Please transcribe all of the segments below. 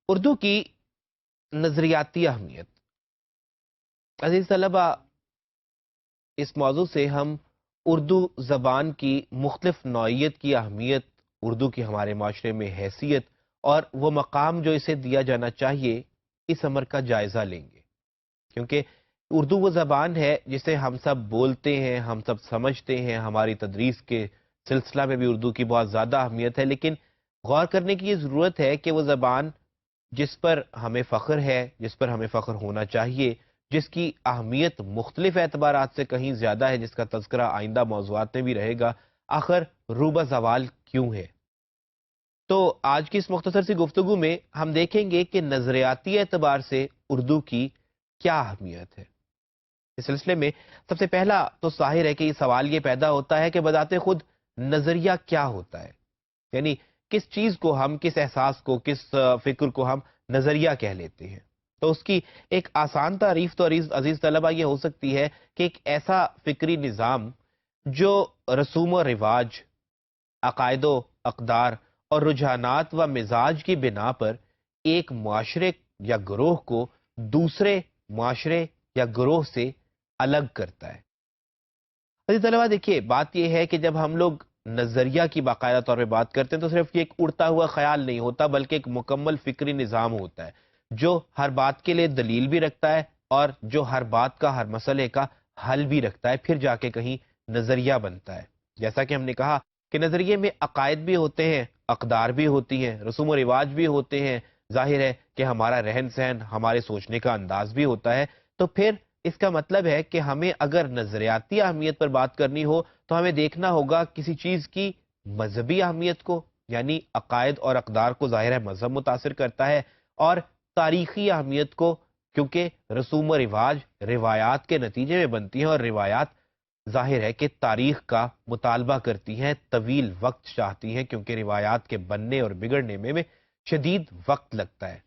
اردو کی نظریاتی اہمیت. عزیز طلبہ، اس موضوع سے ہم اردو زبان کی مختلف نوعیت کی اہمیت، اردو کی ہمارے معاشرے میں حیثیت اور وہ مقام جو اسے دیا جانا چاہیے، اس امر کا جائزہ لیں گے. کیونکہ اردو وہ زبان ہے جسے ہم سب بولتے ہیں، ہم سب سمجھتے ہیں. ہماری تدریس کے سلسلہ میں بھی اردو کی بہت زیادہ اہمیت ہے، لیکن غور کرنے کی یہ ضرورت ہے کہ وہ زبان جس پر ہمیں فخر ہے، جس پر ہمیں فخر ہونا چاہیے، جس کی اہمیت مختلف اعتبارات سے کہیں زیادہ ہے، جس کا تذکرہ آئندہ موضوعات میں بھی رہے گا، آخر روبہ زوال کیوں ہے؟ تو آج کی اس مختصر سی گفتگو میں ہم دیکھیں گے کہ نظریاتی اعتبار سے اردو کی کیا اہمیت ہے. اس سلسلے میں سب سے پہلا تو ظاہر ہے کہ یہ سوال یہ پیدا ہوتا ہے کہ بذات خود نظریہ کیا ہوتا ہے؟ یعنی کس چیز کو ہم، کس احساس کو، کس فکر کو ہم نظریہ کہہ لیتے ہیں؟ تو اس کی ایک آسان تعریف تو عزیز طلبہ یہ ہو سکتی ہے کہ ایک ایسا فکری نظام جو رسوم و رواج، عقائد و اقدار اور رجحانات و مزاج کی بنا پر ایک معاشرے یا گروہ کو دوسرے معاشرے یا گروہ سے الگ کرتا ہے. عزیز طلبہ، دیکھیے بات یہ ہے کہ جب ہم لوگ نظریہ کی باقاعدہ طور پہ بات کرتے ہیں تو صرف یہ ایک اڑتا ہوا خیال نہیں ہوتا، بلکہ ایک مکمل فکری نظام ہوتا ہے جو ہر بات کے لیے دلیل بھی رکھتا ہے اور جو ہر بات کا، ہر مسئلے کا حل بھی رکھتا ہے، پھر جا کے کہیں نظریہ بنتا ہے. جیسا کہ ہم نے کہا کہ نظریے میں عقائد بھی ہوتے ہیں، اقدار بھی ہوتی ہیں، رسوم و رواج بھی ہوتے ہیں، ظاہر ہے کہ ہمارا رہن سہن، ہمارے سوچنے کا انداز بھی ہوتا ہے. تو پھر اس کا مطلب ہے کہ ہمیں اگر نظریاتی اہمیت پر بات کرنی ہو تو ہمیں دیکھنا ہوگا کسی چیز کی مذہبی اہمیت کو، یعنی عقائد اور اقدار کو ظاہر ہے مذہب متاثر کرتا ہے، اور تاریخی اہمیت کو، کیونکہ رسوم و رواج روایات کے نتیجے میں بنتی ہیں اور روایات ظاہر ہے کہ تاریخ کا مطالبہ کرتی ہیں، طویل وقت چاہتی ہیں، کیونکہ روایات کے بننے اور بگڑنے میں شدید وقت لگتا ہے.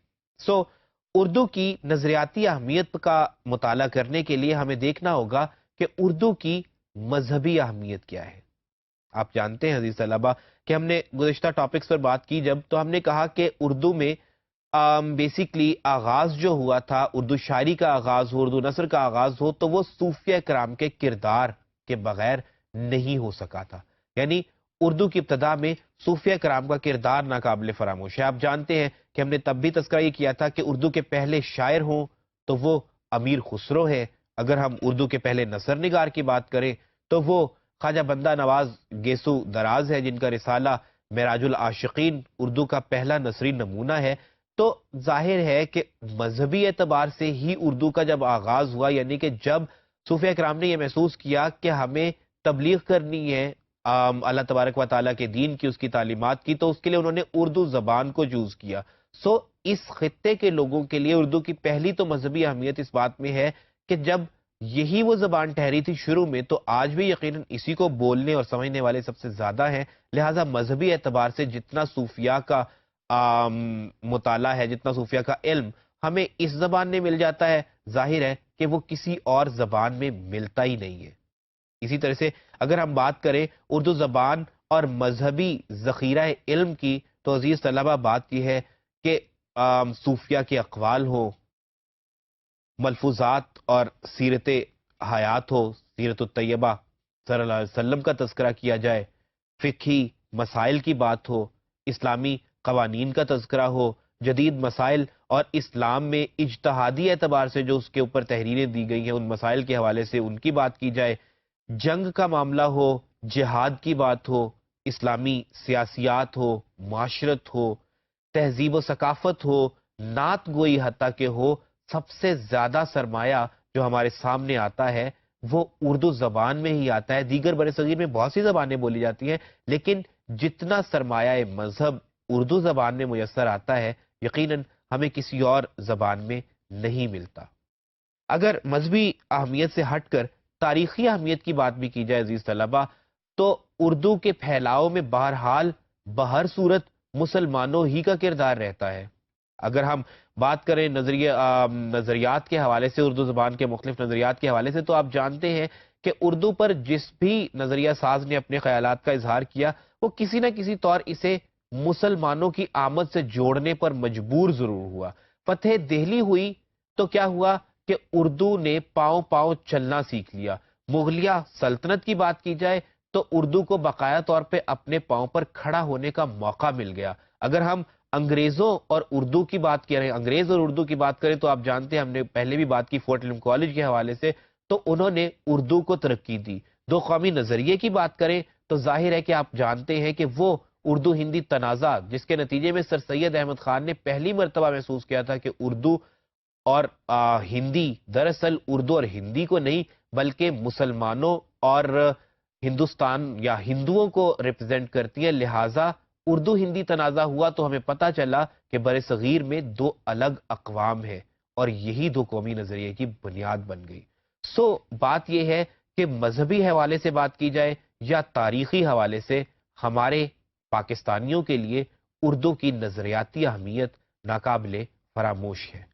اردو کی نظریاتی اہمیت کا مطالعہ کرنے کے لیے ہمیں دیکھنا ہوگا کہ اردو کی مذہبی اہمیت کیا ہے. آپ جانتے ہیں عزیز طلبہ کہ ہم نے گزشتہ ٹاپکس پر بات کی جب، تو ہم نے کہا کہ اردو میں بیسیکلی آغاز جو ہوا تھا، اردو شاعری کا آغاز ہو، اردو نثر کا آغاز ہو، تو وہ صوفیہ کرام کے کردار کے بغیر نہیں ہو سکا تھا. یعنی اردو کی ابتدا میں صوفیہ کرام کا کردار ناقابل فراموش ہے. آپ جانتے ہیں کہ ہم نے تب بھی تذکرہ یہ کیا تھا کہ اردو کے پہلے شاعر ہوں تو وہ امیر خسرو ہے. اگر ہم اردو کے پہلے نثر نگار کی بات کریں تو وہ خواجہ بندہ نواز گیسو دراز ہے، جن کا رسالہ معراج العاشقین اردو کا پہلا نثری نمونہ ہے. تو ظاہر ہے کہ مذہبی اعتبار سے ہی اردو کا جب آغاز ہوا، یعنی کہ جب صوفیہ کرام نے یہ محسوس کیا کہ ہمیں تبلیغ کرنی ہے اللہ تبارک و تعالیٰ کے دین کی، اس کی تعلیمات کی، تو اس کے لیے انہوں نے اردو زبان کو چوز کیا. اس خطے کے لوگوں کے لیے اردو کی پہلی تو مذہبی اہمیت اس بات میں ہے کہ جب یہی وہ زبان ٹھہری تھی شروع میں، تو آج بھی یقیناً اسی کو بولنے اور سمجھنے والے سب سے زیادہ ہیں. لہٰذا مذہبی اعتبار سے جتنا صوفیہ کا مطالعہ ہے، جتنا صوفیہ کا علم ہمیں اس زبان میں مل جاتا ہے، ظاہر ہے کہ وہ کسی اور زبان میں ملتا ہی نہیں ہے. اسی طرح سے اگر ہم بات کریں اردو زبان اور مذہبی ذخیرہ علم کی، تو عزیز طلبہ بات یہ ہے کہ صوفیہ کے اقوال ہو، ملفوظات اور سیرت حیات ہو، سیرت الطیبہ صلی اللہ علیہ وسلم کا تذکرہ کیا جائے، فقہی مسائل کی بات ہو، اسلامی قوانین کا تذکرہ ہو، جدید مسائل اور اسلام میں اجتہادی اعتبار سے جو اس کے اوپر تحریریں دی گئی ہیں ان مسائل کے حوالے سے ان کی بات کی جائے، جنگ کا معاملہ ہو، جہاد کی بات ہو، اسلامی سیاسیات ہو، معاشرت ہو، تہذیب و ثقافت ہو، نعت گوئی حتیٰ کہ ہو، سب سے زیادہ سرمایہ جو ہمارے سامنے آتا ہے وہ اردو زبان میں ہی آتا ہے. دیگر برصغیر میں بہت سی زبانیں بولی جاتی ہیں، لیکن جتنا سرمایہ مذہب اردو زبان میں میسر آتا ہے یقیناً ہمیں کسی اور زبان میں نہیں ملتا. اگر مذہبی اہمیت سے ہٹ کر تاریخی اہمیت کی بات بھی کی جائے عزیز طلبہ، تو اردو کے پھیلاؤ میں بہرحال بہر صورت مسلمانوں ہی کا کردار رہتا ہے. اگر ہم بات کریں نظریات کے حوالے سے، اردو زبان کے مختلف نظریات کے حوالے سے، تو آپ جانتے ہیں کہ اردو پر جس بھی نظریہ ساز نے اپنے خیالات کا اظہار کیا وہ کسی نہ کسی طور اسے مسلمانوں کی آمد سے جوڑنے پر مجبور ضرور ہوا۔ فتح دہلی ہوئی تو کیا ہوا کہ اردو نے پاؤں پاؤں چلنا سیکھ لیا۔ مغلیہ سلطنت کی بات کی جائے تو اردو کو باقاعدہ طور پہ اپنے پاؤں پر کھڑا ہونے کا موقع مل گیا۔ اگر ہم انگریزوں اور اردو کی بات کریں، انگریز اور اردو کی بات کریں تو آپ جانتے ہیں، ہم نے پہلے بھی بات کی فورٹ ولیم کالج کے حوالے سے، تو انہوں نے اردو کو ترقی دی۔ دو قومی نظریے کی بات کریں تو ظاہر ہے کہ آپ جانتے ہیں کہ وہ اردو ہندی تنازع جس کے نتیجے میں سر سید احمد خان نے پہلی مرتبہ محسوس کیا تھا کہ اردو اور ہندی دراصل اردو اور ہندی کو نہیں بلکہ مسلمانوں اور ہندوستان یا ہندوؤں کو ریپرزینٹ کرتی ہیں، لہٰذا اردو ہندی تنازع ہوا تو ہمیں پتہ چلا کہ بر صغیر میں دو الگ اقوام ہیں اور یہی دو قومی نظریے کی بنیاد بن گئی۔ بات یہ ہے کہ مذہبی حوالے سے بات کی جائے یا تاریخی حوالے سے، ہمارے پاکستانیوں کے لیے اردو کی نظریاتی اہمیت ناقابل فراموش ہے۔